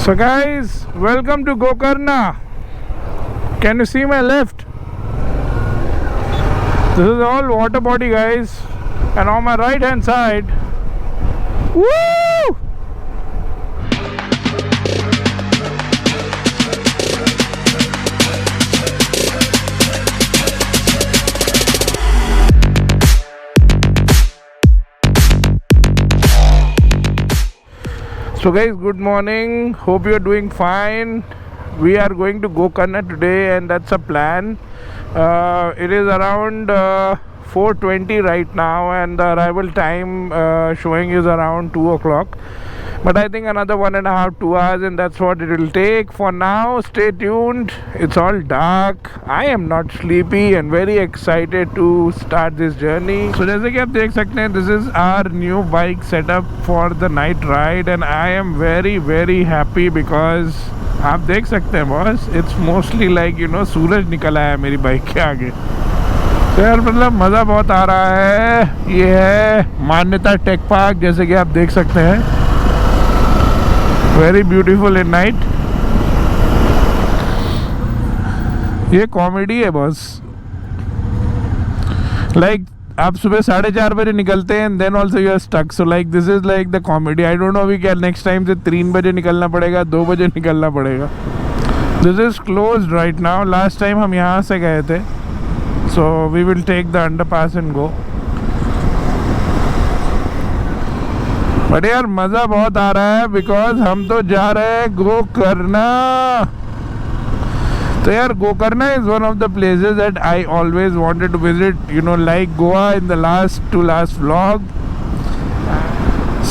So guys, welcome to Gokarna. Can you see my left? This is all water body, guys, and on my right hand side, woo! So guys, good morning. Hope you are doing fine. We are going to Gokarna today, and that's a plan. It is around 4:20 right now, and the arrival time showing is around 2 o'clock. But I think another 1.5 2 hours, and that's what it will take. For now, stay tuned. It's all dark. I am not sleepy and very excited to start this journey. So जैसे कि आप देख सकते हैं, this is our new bike setup for the night ride, and I am very happy because आप देख सकते हैं बॉस, it's mostly like सूरज निकल आया मेरी बाइक के आगे। तो यार मतलब मज़ा बहुत आ रहा है। ये है मान्यता टेक पार्क, जैसे कि आप देख सकते हैं, वेरी ब्यूटीफुल इन नाइट। ये कॉमेडी है बॉस। लाइक आप सुबह 4:30 बजे निकलते हैं, and then also you are stuck. So like this is like the comedy. I don't know अभी क्या नेक्स्ट टाइम से 3 बजे निकलना पड़ेगा, 2 बजे निकलना पड़ेगा। This is closed right now. Last time हम यहाँ से गए थे, so we will take the underpass and go. But यार मज़ा बहुत आ रहा है बिकॉज हम तो जा रहे हैं गोकर्णा। तो यार Gokarna is one of the places that I always wanted to visit, like Goa in the last vlog.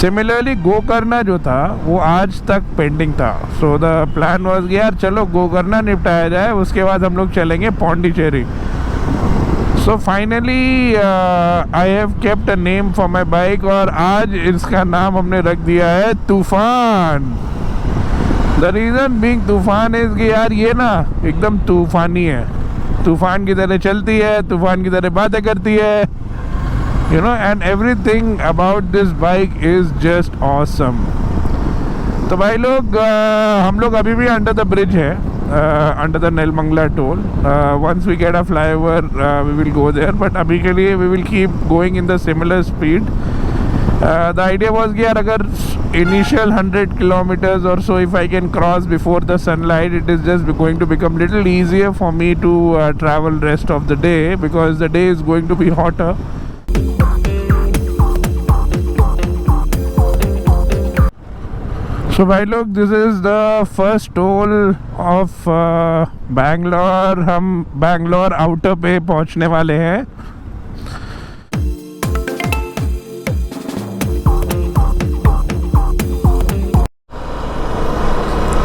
Similarly Gokarna जो था वो आज तक पेंडिंग था। सो द प्लान वाज यार चलो गोकर्णा निपटाया जाए, उसके बाद हम लोग चलेंगे Pondicherry. So finally I have kept a name for my bike, और आज इसका नाम हमने रख दिया है तूफान। द रीज़न बीइंग तूफान इज़ कि यार ये ना एकदम तूफानी है, तूफान की तरह चलती है, तूफान की तरह बातें करती है, and everything about this bike is just awesome. तो भाई लोग, हम लोग अभी भी अंडर द ब्रिज है, under the Nelmangla toll. Once we get a flyover, we will go there. But अभी के लिए we will keep going in the similar speed. The idea was कि यार अगर initial 100 kilometers or so if I can cross before the sunlight, it is just going to become little easier for me to travel rest of the day, because the day is going to be hotter. So भाई लोग, this is the first toll of Bangalore. हम Bangalore outer पे पहुंचने वाले हैं।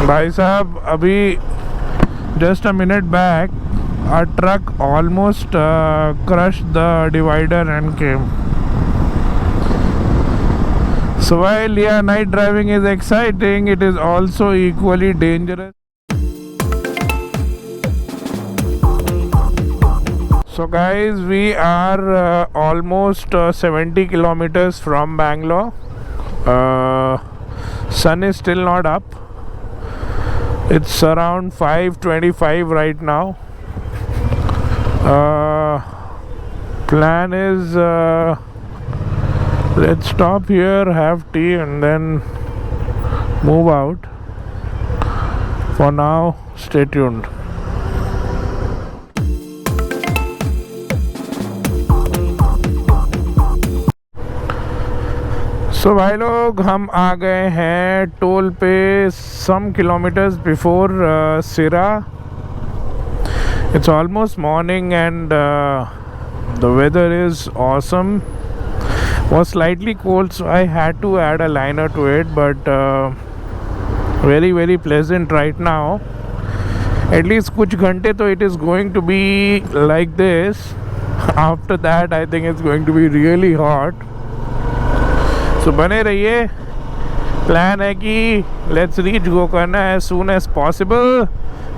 भाई साहब, अभी just a minute back a truck almost crushed the divider and came. So while night driving is exciting, it is also equally dangerous. So guys, we are almost 70 kilometers from Bangalore. Sun is still not up. It's around 5:25 right now. Plan is let's stop here, have tea, and then move out. For now, stay tuned. So भाई लोग, हम आ गए हैं toll पे some kilometers before Sira. It's almost morning, and the weather is awesome. Was slightly cold, so I had to add a liner to it, but very pleasant right now. At least कुछ घंटे तो it is going to be like this. After that, I think it's going to be really hot. So बने रहिए। Plan है कि let's reach Gokarna as soon as possible.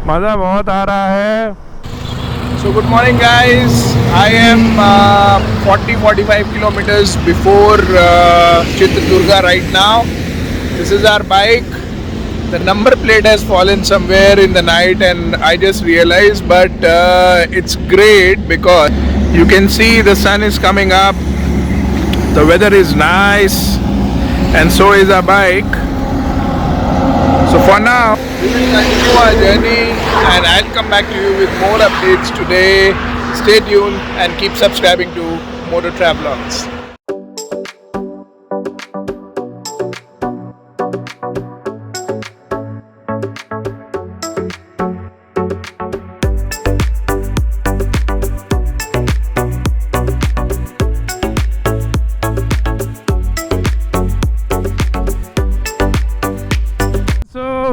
मज़ा बहुत आ रहा है। So good morning guys, I am 40-45 kilometers before Chitradurga right now. This is our bike. The number plate has fallen somewhere in the night and I just realized, but it's great because you can see the sun is coming up, the weather is nice, and so is our bike. So for now, we will continue our journey and I'll come back to you with more updates today. Stay tuned and keep subscribing to Moto Travelogs.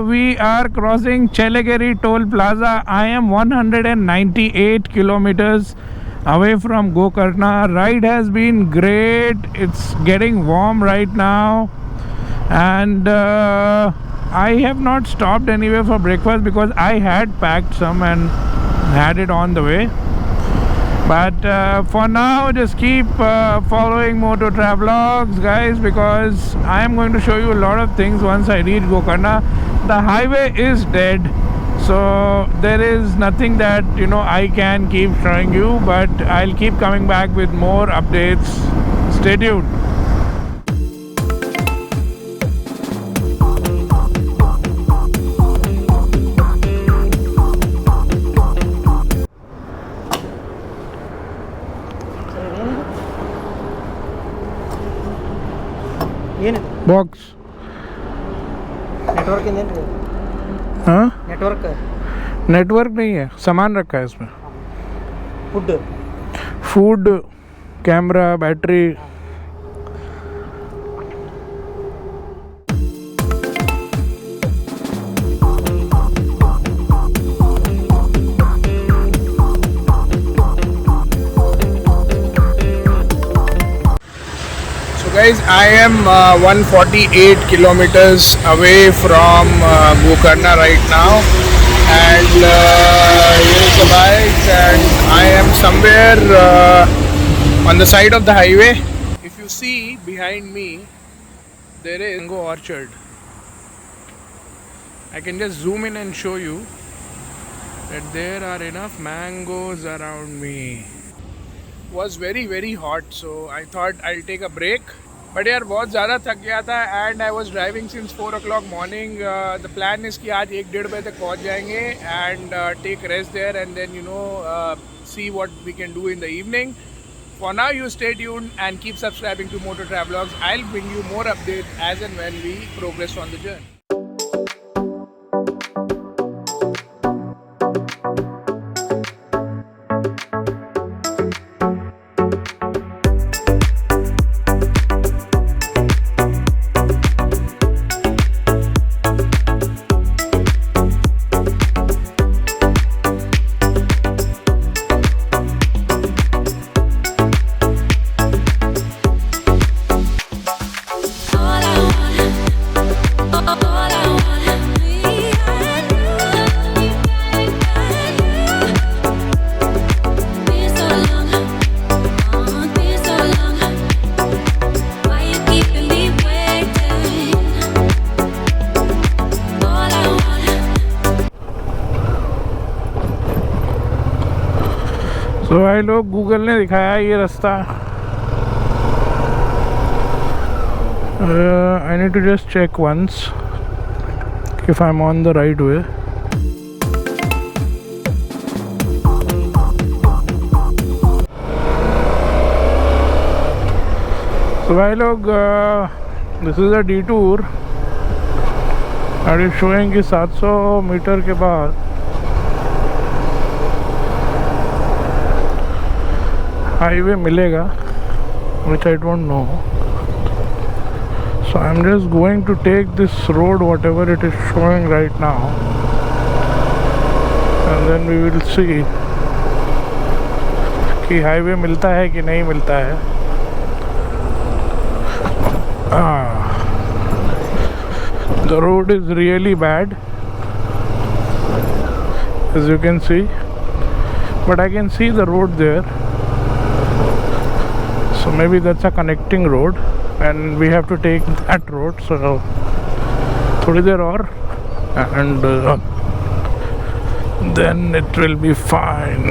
We are crossing Chelegeri Toll Plaza. I am 198 kilometers away from Gokarna. Ride has been great. It's getting warm right now, and I have not stopped anywhere for breakfast because I had packed some and had it on the way. But for now, just keep following Moto Travelogs, guys, because I am going to show you a lot of things once I reach Gokarna. The highway is dead, so there is nothing that I can keep showing you, but I'll keep coming back with more updates. Stay tuned. Box. Network हाँ, network नहीं है, सामान रखा है इसमें, food, camera, battery. Guys, I am 148 kilometers away from Gokarna right now, and here is the bike, and I am somewhere on the side of the highway. If you see behind me, there is mango orchard. I can just zoom in and show you that there are enough mangoes around me. Was very hot, so I thought I'll take a break. But यार बहुत ज़्यादा थक गया था and I was driving since 4 o'clock morning. The plan is कि आज 1-1:30 बजे तक पहुँच जाएंगे and take rest there and then see what we can do in the evening. For now, you stay tuned and keep subscribing to Moto Travelogs. I'll bring you more updates as and when we progress on the journey. तो भाई लोग, Google ने दिखाया ये रास्ता. I need to just check once if I'm on the right way. So भाई लोग, this is a detour and it's showing कि 700 मीटर के बाद highway मिलेगा, which I don't know. So I'm just going to take this road, whatever it is showing right now, and then we will see कि highway मिलता है कि नहीं मिलता है. The road is really bad, as you can see, but I can see the road there. So maybe that's a connecting road and we have to take that road. So थोड़ी देर और and then it will be fine.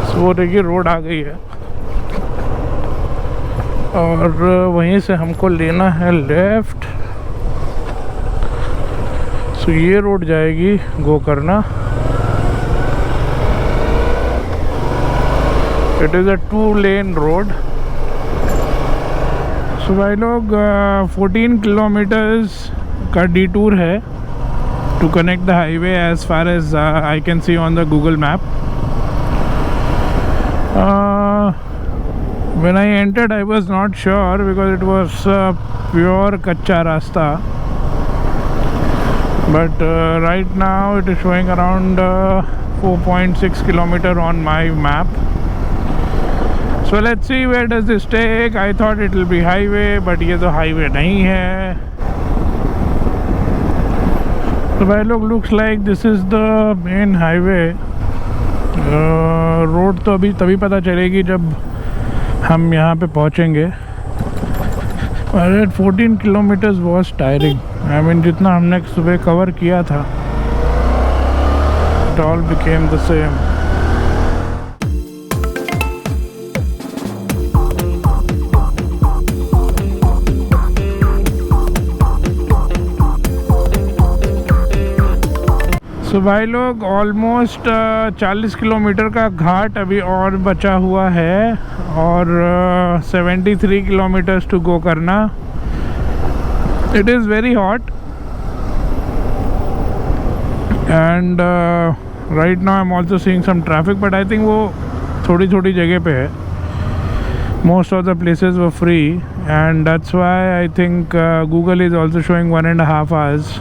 So वो देखिए road आ गई है और वहीं से हमको लेना है लेफ्ट. सो ये रोड जाएगी Gokarna. It is a 2-lane road. So भाई लोग 14 किलोमीटर्स का डिटूर है to connect the highway as far as I can see on the Google map. When I entered I was not sure because it was pure kacha rasta, but right now it is showing around 4.6 kilometer on my map. So let's see where does this take. I thought it will be highway, but ये तो highway नहीं है. So भाई लोग looks like this is the main highway. Road तो अभी तभी पता चलेगी जब हम यहाँ पे पहुँचेंगे. 14 kilometers was tiring. I mean जितना हमने सुबह कवर किया था, it all became the same. तो भाई लोग ऑलमोस्ट 40 किलोमीटर का घाट अभी और बचा हुआ है और 73 kilometres to Gokarna. It is very hot and right now I am also seeing some traffic, but I think वो थोड़ी थोड़ी जगह पे है. Most of the places were free and that's why I think Google is also showing 1.5 hours.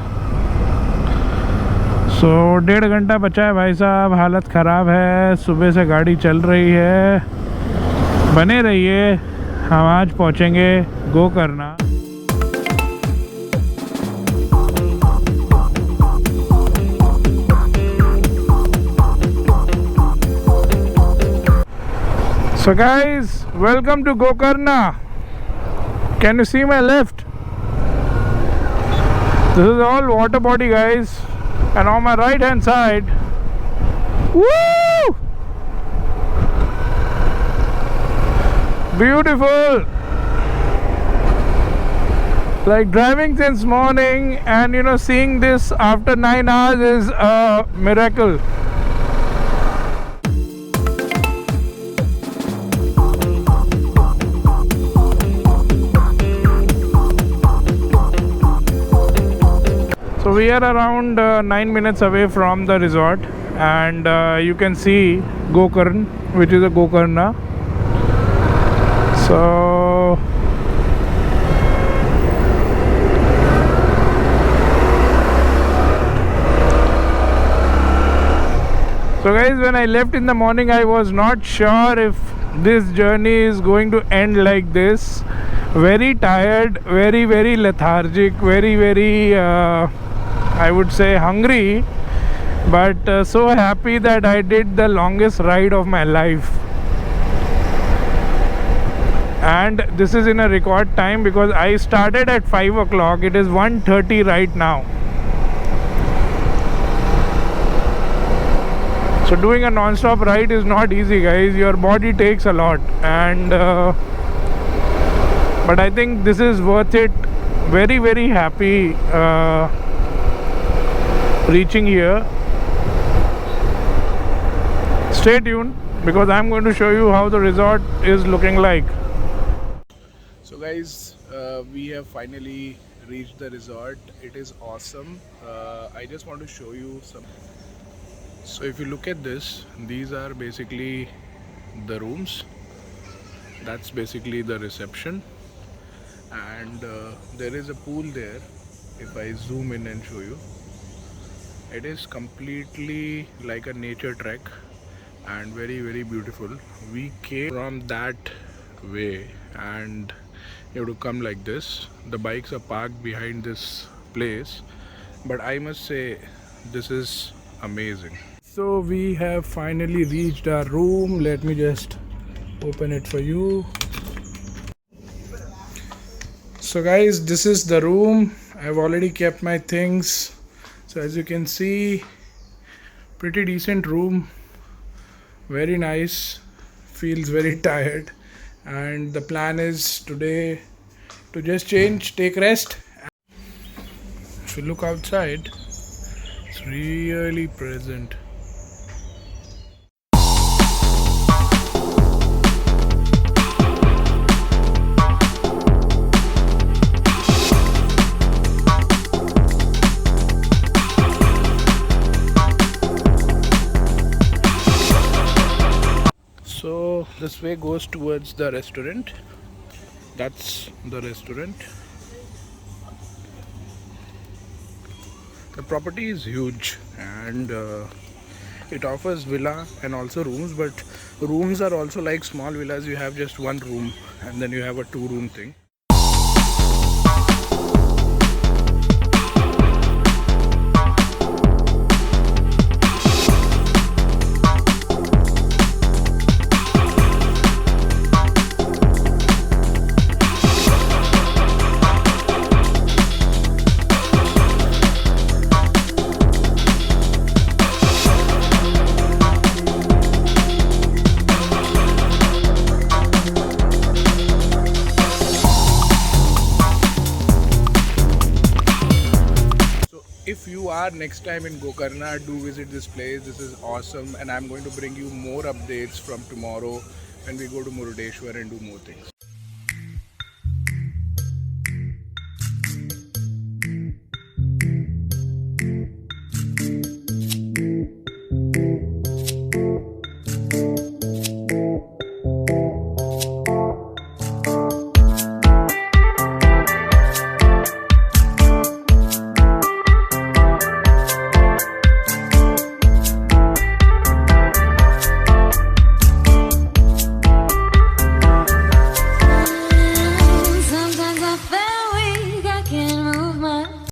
तो 1.5 घंटा बचा है भाई साहब. हालत ख़राब है, सुबह से गाड़ी चल रही है. बने रहिए, हम आज पहुँचेंगे Gokarna. So guys, welcome to Gokarna. Can you see my left? This is all water body guys. And on my right hand side, woo, beautiful, like driving since morning and seeing this after 9 hours is a miracle. So we are around 9 minutes away from the resort and you can see Gokarna, which is a Gokarna. So guys, when I left in the morning I was not sure if this journey is going to end like this. Very tired, very lethargic, very I would say hungry, but so happy that I did the longest ride of my life. And this is in a record time because I started at 5 o'clock. It is 1:30 right now. So doing a non-stop ride is not easy guys. Your body takes a lot and but I think this is worth it. Very happy reaching here. Stay tuned because I'm going to show you how the resort is looking like. So guys, we have finally reached the resort. It is awesome. I just want to show you some. So if you look at this, these are basically the rooms. That's basically the reception and there is a pool there. If I zoom in and show you, it is completely like a nature trek and very beautiful. We came from that way and you have to come like this. The bikes are parked behind this place, but I must say this is amazing. So we have finally reached our room. Let me just open it for you. So guys, this is the room I've already kept my things. So as you can see, pretty decent room, very nice, feels very tired, and the plan is today to just change, take rest. If you look outside, it's really present. So this way goes towards the restaurant. That's the restaurant. The property is huge, and it offers villa and also rooms, but rooms are also like small villas. You have just one room and then you have a 2 room thing. If you are next time in Gokarna, do visit this place. This is awesome, and I'm going to bring you more updates from tomorrow when we go to Murdeshwar and do more things.